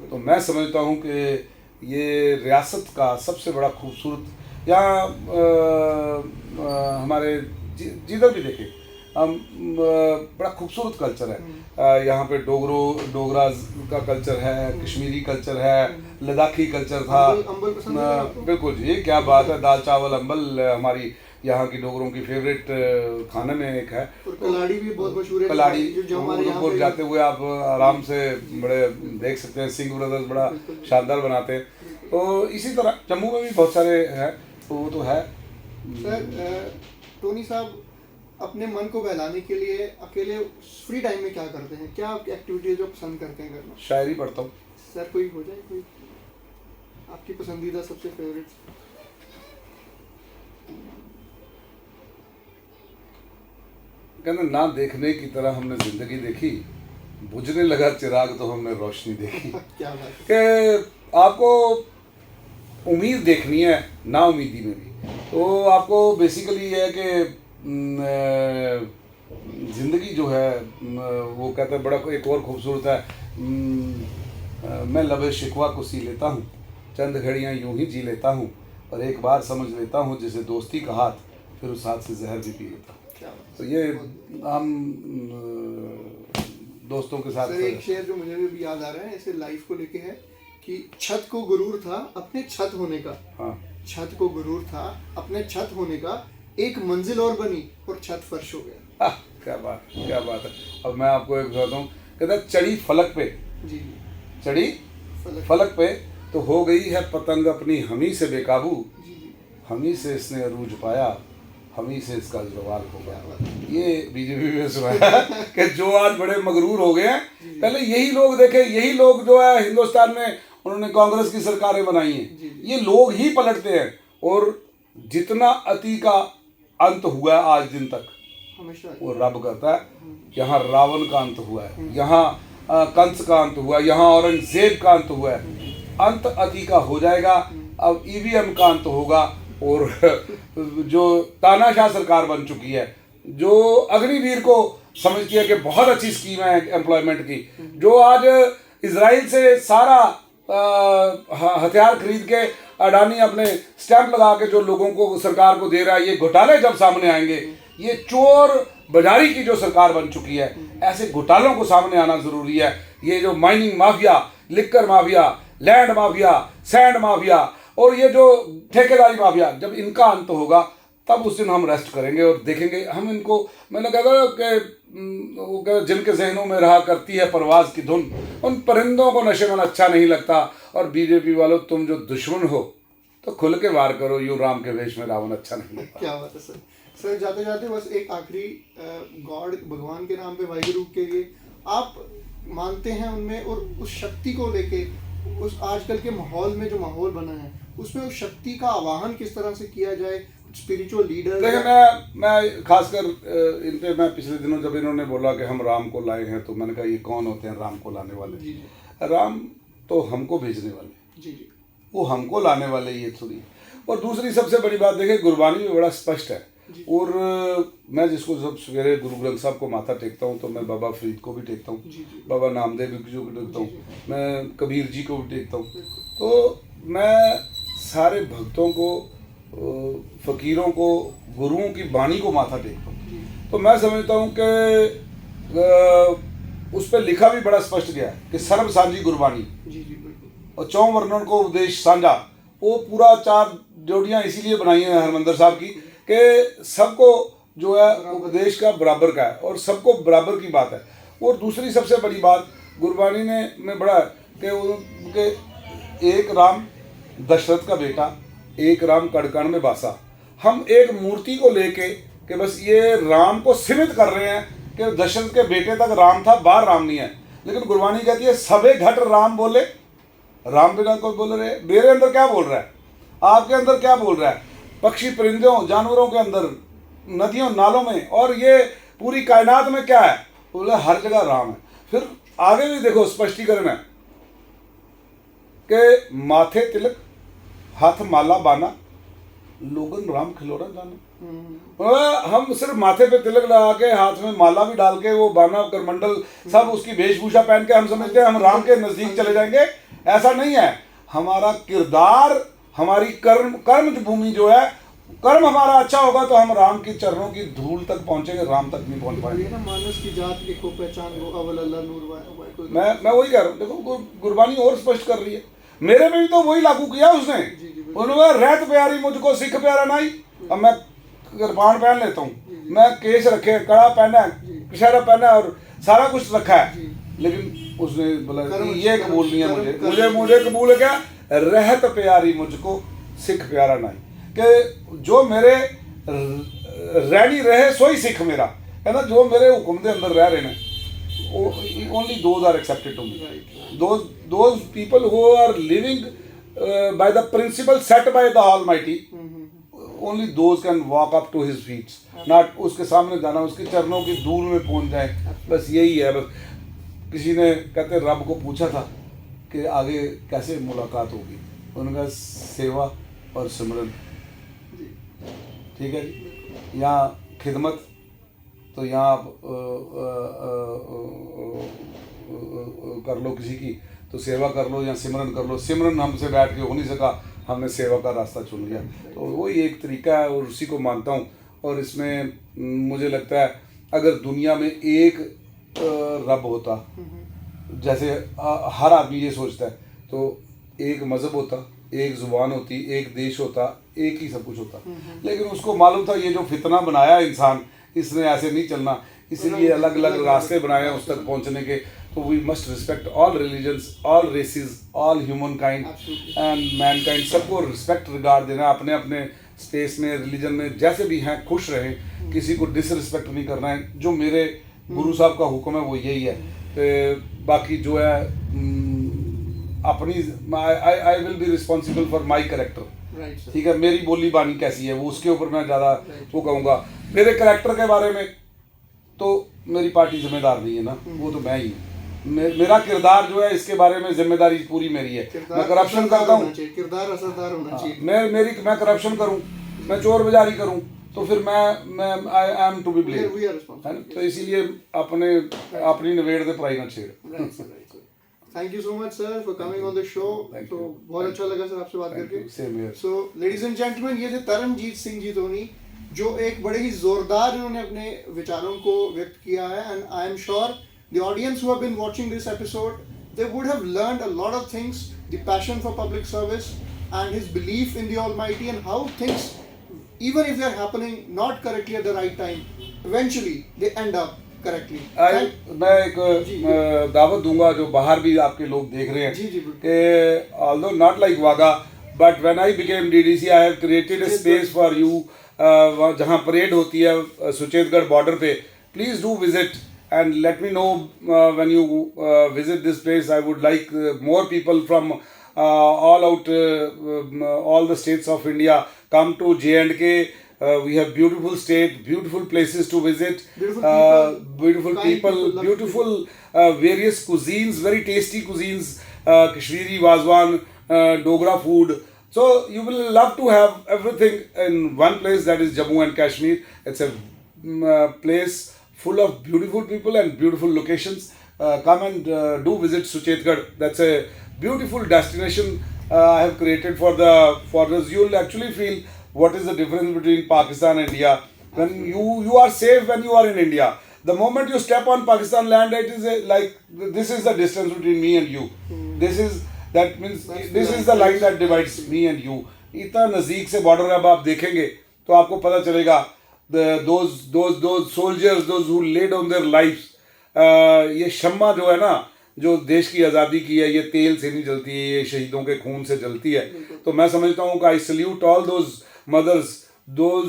तो मैं समझता हूँ कि ये रियासत का सबसे बड़ा खूबसूरत, यहाँ हमारे जिधर भी देखें हम बड़ा खूबसूरत कल्चर है। यहाँ पे डोगरा का कल्चर है, कश्मीरी कल्चर है, लद्दाखी कल्चर था। बिल्कुल जी, क्या बात है, दाल चावल अम्बल हमारी यहाँ की डोगरों की फेवरेट खाने में एक है। कलाड़ी भी बहुत मशहूर है। कलाड़ी जाते हुए आप आराम से बड़े देख सकते हैं, सिंह ब्रदर्स बड़ा शानदार बनाते हैं। तो इसी तरह जम्मू में भी बहुत सारे हैं, तो वो तो है। सर टोनी साहब अपने मन को बहलाने के लिए अकेले फ्री टाइम में क्या करते हैं, क्या एक्टिविटीज जो पसंद करते हैं करना? शायरी पढ़ता हूँ। सर कोई हो जाए, कोई आपकी पसंदीदा सबसे फेवरेट? कहना ना देखने की तरह हमने जिंदगी देखी, बुझने लगा चिराग तो हमने रोशनी देखी। क्या बात कि आपको उम्मीद देखनी है ना उम्मीदी में भी, तो आपको बेसिकली ये है कि ज़िंदगी जो है वो कहते हैं बड़ा एक और खूबसूरत है। मैं लबे शिकवा को सी लेता हूँ, चंद घड़ियाँ यूं ही जी लेता हूँ, और एक बार समझ लेता हूँ जिसे दोस्ती का हाथ, फिर उस हाथ से जहर भी पी लेता हूँ। तो ये हम दोस्तों के साथ। सर एक शेर जो मुझे भी याद आ रहा है ऐसे लाइफ को लेके है कि छत को गुरूर था अपने छत होने का। हाँ, छत को गुरूर था अपने छत होने का, एक मंजिल और बनी और छत फर्श हो गया। क्या बात, क्या बात है। अब मैं आपको एक बताता हूँ, कहता चढ़ी फलक पे, जी चढ़ी फलक पे तो हो गई है पतंग अपनी हमी से बेकाबू, हमी से इसने अरूज पाया, हमी से इसका जवाल हो गया। ये बीजेपी में सुना है कि जो आज बड़े मगरूर हो गए हैं, पहले यही लोग देखे, यही लोग जो है हिंदुस्तान में उन्होंने कांग्रेस की सरकारें बनाई हैं, ये लोग ही पलटते हैं। और जितना अति का अंत हुआ है आज दिन तक, वो रब करता है। यहाँ रावण का अंत हुआ है, यहाँ कंस का अंत हुआ है, यहाँ औरंगजेब का अंत हुआ है। अंत अति का हो जाएगा, अब ईवीएम का अंत होगा। और जो तानाशाह सरकार बन चुकी है, जो अग्निवीर को समझती है कि बहुत अच्छी स्कीम है एम्प्लॉयमेंट की, जो आज इजराइल से सारा हथियार खरीद के अडानी अपने स्टैंप लगा के जो लोगों को सरकार को दे रहा है, ये घोटाले जब सामने आएंगे, ये चोर बाजारी की जो सरकार बन चुकी है, ऐसे घोटालों को सामने आना जरूरी है। ये जो mining mafia, liquor mafia, land mafia, sand mafia और ये जो ठेकेदारी माफिया, जब इनका अंत होगा तब उस दिन हम रेस्ट करेंगे और देखेंगे हम इनको। मैंने कहा कि जिनके जहनों में रहा करती है परवाज की धुन, उन परिंदों को नशे में अच्छा नहीं लगता। और बीजेपी वालों, तुम जो दुश्मन हो तो खुल के वार करो, यूं राम के वेश में रावण अच्छा नहीं लगता। क्या बात है सर। सर जाते जाते बस एक आखिरी, गॉड भगवान के नाम पे वाहिगुरु के लिए आप मानते हैं उनमें, और उस शक्ति को लेके उस आजकल के माहौल में जो माहौल बना है उसमें उस शक्ति का आवाहन किस तरह से किया जाए? Spiritual leader. देखिए, मैं खासकर इन पे मैं पिछले दिनों जब इन्होंने बोला कि हम राम को लाए हैं, तो मैंने कहा ये कौन होते हैं राम को लाने वाले? जी। राम तो हमको भेजने वाले, जी। वो हमको लाने वाले, ये थोड़ी। और दूसरी सबसे बड़ी बात देखिए, गुरबानी में बड़ा स्पष्ट है। और मैं जिसको सब सवेरे गुरु ग्रंथ साहब को माथा टेकता हूँ, तो मैं बाबा फरीद को भी टेकता हूँ, बाबा नामदेव जी को भी टेकता हूँ, मैं कबीर जी को भी टेकता हूँ। तो मैं सारे भक्तों को, फकीरों को, गुरुओं की वाणी को माथा टेकता हूँ। तो मैं समझता हूँ कि उस पर लिखा भी बड़ा स्पष्ट गया है कि सर्व सांझी गुरबानी और चौं वर्णन को उपदेश साझा। वो पूरा 4 जोड़ियाँ इसीलिए बनाई हैं हरमंदिर साहब की कि सबको जो है उपदेश का बराबर का है और सबको बराबर की बात है। और दूसरी सबसे बड़ी बात गुरबानी में बड़ा कि एक राम दशरथ का बेटा, एक राम कड़कण में बासा। हम एक मूर्ति को लेके कि बस ये राम को सीमित कर रहे हैं कि दशरथ के बेटे तक राम था, बाहर राम नहीं है। लेकिन गुरबानी कहती है सबे घट राम बोले, राम बिना कोई बोल रहे। मेरे अंदर क्या बोल रहा है, आपके अंदर क्या बोल रहा है, पक्षी परिंदों जानवरों के अंदर, नदियों नालों में, और ये पूरी कायनात में क्या है, बोले हर जगह राम है। फिर आगे भी देखो स्पष्टीकरण है कि माथे तिलक हाथ माला बाना, लोगन राम खिलौना जाना। हम सिर्फ माथे पे तिलक लगा के हाथ में माला भी डाल के वो बाना करमंडल सब उसकी वेशभूषा पहन के हम समझते हैं हम राम के नजदीक चले जाएंगे। ऐसा नहीं है। हमारा किरदार, हमारी कर्म भूमि जो है, कर्म हमारा अच्छा होगा तो हम राम की चरणों की धूल तक पहुंचेंगे, राम तक नहीं पहुंच पाएंगे। मानस की जात एको पहचान हो अवल अल्लाह नूर। मैं वही कह रहा हूँ। देखो गुरबानी और स्पष्ट कर रही है। मेरे में भी तो वही लागू किया उसने। उन्होंने रहत प्यारी मुझको सिख प्यारा नहीं। अब मैं कृपान पहन लेता हूँ, मैं केस रखे, कड़ा पहना है, कशहरा पहना है और सारा कुछ रखा है, लेकिन उसने बोला ये कबूल नहीं है मुझे कबूल है क्या रहत प्यारी मुझको सिख प्यारा नहीं, कि जो मेरे रहनी रहे सोई सिख मेरा है ना, जो मेरे हुक्म के अंदर रह रहे हैं, only those are accepted to me. Those people who are living by the principle set by the Almighty, only those can walk up to his feet. Not उसके सामने जाना, उसके चरणों की धूल में पहुंच जाए, बस यही है। बस किसी ने कहते रब को पूछा था कि आगे कैसे मुलाकात होगी, उनका सेवा और सिमरन, ठीक है जी। यहाँ खिदमत तो यहाँ आप कर लो किसी की, तो सेवा कर लो या सिमरन कर लो। सिमरन हमसे बैठ के हो नहीं सका, हमने सेवा का रास्ता चुन लिया, तो वही एक तरीका है और उसी को मानता हूँ। और इसमें मुझे लगता है अगर दुनिया में एक रब होता, जैसे हर आदमी ये सोचता है, तो एक मज़हब होता, एक ज़ुबान होती, एक देश होता, एक ही सब कुछ होता। लेकिन उसको मालूम था ये जो फितना बनाया इंसान, इसने ऐसे नहीं चलना, इसीलिए अलग अलग रास्ते बनाए हैं उस तक पहुंचने के। तो we must respect all religions, all races, all human kind and man kind, सबको रिस्पेक्ट रिगार्ड देना, अपने अपने स्पेस में रिलीजन में जैसे भी हैं खुश रहें, किसी को डिसरिस्पेक्ट नहीं करना है। जो मेरे गुरु साहब का हुक्म है वो यही है। बाकी जो है अपनी I will be responsible for my character, ठीक है। मेरी बोली बानी कैसी है वो उसके ऊपर मैं ज़्यादा वो कहूँगा। मेरे करेक्टर के बारे में तो मेरी पार्टी जिम्मेदार नहीं है ना, वो तो मैं ही हूँ। मेरा किरदार जो है इसके बारे में जिम्मेदारी पूरी मेरी है। मैं करप्शन करता हूँ, किरदार असरदार होना चाहिए। मैं करप्शन करूँ, मैं चोर बाजारी करूँ, तो फिर मैं I am to be blame, है ना। तो इसीलिए अपनी नवेड़ दे पढ़ाई ना छेड़। Thank you so much sir for coming on the show. तो बहुत अच्छा लगा सर आपसे बात करके। सो लेडीज एंड जेंटलमैन, ये थे तरनजीत सिंह जी टोनी, जो एक बड़े ही जोरदार इन्होंने अपने विचारों को व्यक्त किया है। And I am sure the audience who have been watching this episode, they would have learned a lot of things, the passion for public service and his belief in the almighty, and how things even if they are happening not correctly at the right time, eventually they end up correctly. मैं एक दावत दूंगा जो बाहर भी आपके लोग देख रहे हैं कि although not like Wagah, but when I became DDC I have created a space for you, जहाँ परेड होती है सुचेतगढ़ बॉर्डर पे, please do visit and let me know when you visit this place. I would like more people from all out, all the states of India come to J&K. We have beautiful state, beautiful places to visit, beautiful people, beautiful various cuisines, very tasty cuisines, Kashmiri wazwan, Dogra food. So you will love to have everything in one place, that is Jammu and Kashmir. It's a place full of beautiful people and beautiful locations. Come and do visit Suchetgarh. That's a beautiful destination I have created for the foreigners. You'll actually feel what is the difference between Pakistan and India. When you are safe when you are in India. The moment you step on Pakistan land, it is like this is the distance between me and you. This is the line that divides me and you. इतना नज़दीक से border अब आप देखेंगे तो आपको पता चलेगा those soldiers, those who laid on their lives. ये शम्मा जो है ना, जो देश की आज़ादी की है, ये तेल से नहीं जलती है, ये शहीदों के खून से जलती है। तो मैं समझता हूँ कि I salute all those mothers, those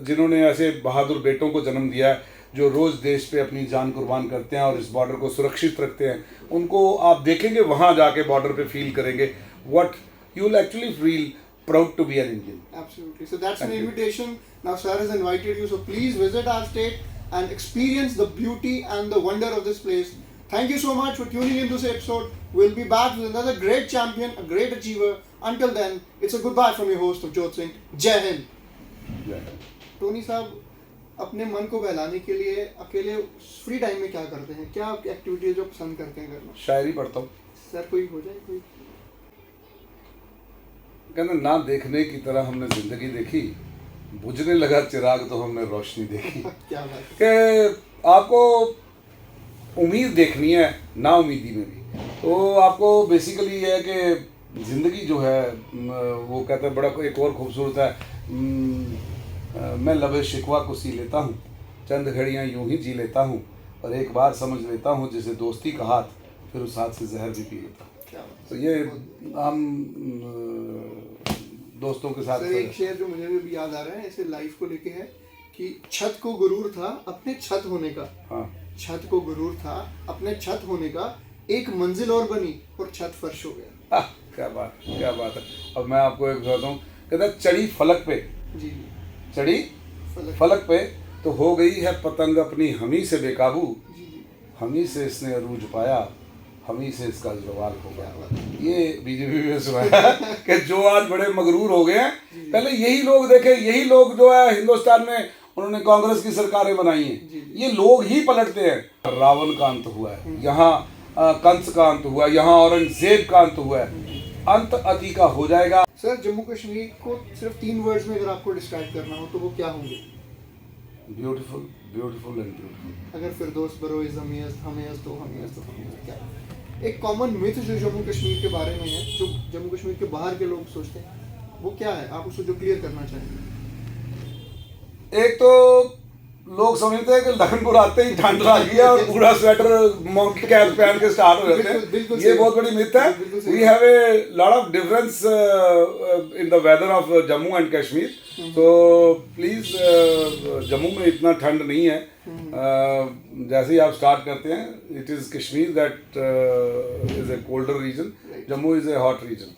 जिन्होंने ऐसे बहादुर बेटों को जन्म दिया है, जो रोज़ देश पे अपनी जान कुर्बान करते हैं और इस बॉर्डर को सुरक्षित रखते हैं। उनको आप देखेंगे, वहाँ जाके बॉर्डर पे फील करेंगे what you will actually feel proud to be an Indian. Absolutely. So that's an invitation. Now sir has invited you, so please visit our state and experience the beauty and the wonder of this place. Thank you so much for tuning into this episode. We'll be back with another great champion, a great achiever. Until then, it's a goodbye from your host of Jyot Singh. Jai Hind. Tony साहब, अपने मन को बहलाने के लिए अकेले free time में क्या करते हैं? क्या एक्टिविटी जो पसंद करते हैं करना? शायरी पढ़ता हूँ। सर कोई हो जाए कोई? कहना ना देखने की तरह हमने जिंदगी देखी, बुझने लगा चिराग तो हमने रोशनी देखी। क्या बात कि आपको उम्मीद देखनी है ना उम्मीदी में भी। तो आपको बेसिकली ये है कि ज़िंदगी जो है वो कहते हैं बड़ा एक और खूबसूरत है, मैं लबे शिकवा को सी लेता हूँ, चंद घड़ियाँ यूं ही जी लेता हूँ, और एक बार समझ लेता हूँ जिसे दोस्ती का हाथ, फिर उस हाथ से जहर भी पी लेता हूँ। क्या बात। तो ये हम दोस्तों के साथ। सर एक शेर जो मुझे भी याद आ रहा है ऐसे लाइफ को लेके है कि छत को गुरूर था अपने छत होने का। हाँ, छत को गुरूर था अपने छत होने का, एक मंजिल और बनी और छत फर्श हो गया। क्या बात, क्या बात है। अब मैं आपको एक बताता हूँ, कहता है चढ़ी फलक पे, जी चढ़ी फलक पे तो हो गई है पतंग अपनी हमी से बेकाबू, जी हमी से इसने अरूज पाया, हमी से इसका जवाल हो गया। ये बीजेपी में सुना है कि जो आज बड़े मगरूर हो गए हैं, पहले यही लोग देखे, यही लोग जो है हिंदुस्तान में उन्होंने कांग्रेस की सरकारें बनाई हैं, ये लोग ही पलटते हैं। रावण का अंत हुआ है यहाँ, कंस का अंत हुआ, यहाँ औरंगजेब का अंत हुआ है, अंत अति का हो जाएगा। सर जम्मू कश्मीर को सिर्फ 3 वर्ड्स में अगर आपको डिस्क्राइब करना हो तो वो क्या होंगे? Beautiful, beautiful and beautiful. अगर फिरदौस बरोइज़ हमें तो क्या? एक कॉमन मिथ जो जम्मू कश्मीर के बारे में है, जो जम्मू कश्मीर के बाहर के लोग सोचते हैं, वो क्या है? आप उसको जो क्लियर करना चाहेंगे। एक तो लोग समझते हैं कि लखनपुर आते ही ठंड लग गया और पूरा स्वेटर माउंटेन कैप पहन के स्टार्ट हो जाते हैं। ये बहुत बड़ी मिथ है। We have a lot of difference in the weather of Jammu and Kashmir. तो प्लीज जम्मू में इतना ठंड नहीं है। जैसे ही आप स्टार्ट करते हैं, it is Kashmir that is a colder region, Jammu is a hot reason.